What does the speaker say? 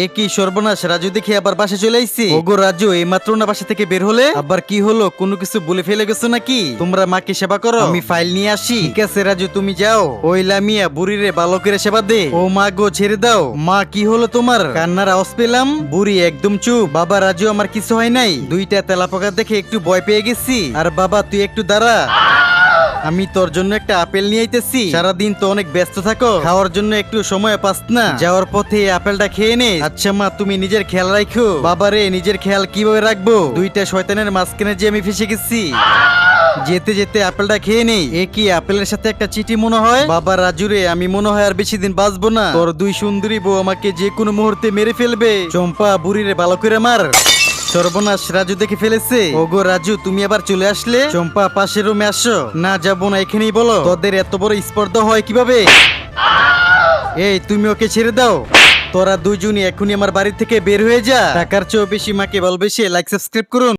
এ কি সর্বনাশ, রাজু দেখি আবার বাসে চলে আইছি। ওগো রাজু, এই মাত্র না বাসা থেকে বের হলে, আবার কি হলো? কোনো কিছু বলে ফেলে গেছো নাকি? তোমরা মাকে সেবা করো, আমি ফাইল নিয়ে আসি। ঠিক আছে রাজু, তুমি যাও। ওই লামিয়া বুড়িরে ভালো করে সেবা দে। ও মা গো, ছেড়ে দাও। মা কি হলো তোমার? কান্নার আওয়াজ পেলাম। বুড়ি একদম চুপ। বাবা রাজু, আমার কিছু হয় নাই। দুইটা তেলাপোকা দেখে একটু ভয় পেয়ে গেছি। আর বাবা তুই একটু দাঁড়া, আমি তোর জন্য একটা আপেল নিয়ে আইতেছি। সারাদিন তো অনেক ব্যস্ত থাকো, খাওয়ার জন্য একটু সময় পাস না। যাওয়ার পথে এই আপেলটা খেয়ে নে। আচ্ছা মা, তুমি নিজের খেয়াল রাখো। বাবারে, নিজের খেয়াল কিভাবে রাখবো? দুইটা শয়তানের মাঝখানে যে আমি ফেসে গেছি। যেতে যেতে আপেলটা খেয়ে নেই। এ কি, আপেলের সাথে একটা চিঠি মনে হয়। বাবা রাজুরে, আমি মনে হয় আর বেশি দিন বাঁচবো না। তোর দুই সুন্দরী বউ আমাকে যে কোনো মুহূর্তে মেরে ফেলবে। চম্পা, বুড়িরে ভালো করে মার। সর্বনাশ, রাজু দেখে ফেলেছে। ওগো রাজু, তুমি আবার চলে আসলে। চম্পা, পাশের রুমে আসো। না যাবো না, এখানেই বলো। তোদের এত বড় স্পর্ধা হয় কিভাবে? এই, তুমি ওকে ছেড়ে দাও। তোরা দুইজনই এখনই আমার বাড়ি থেকে বের হয়ে যা। টাকার চেয়েও বেশি মাকে ভালোবেসে লাইক সাবস্ক্রাইব করুন।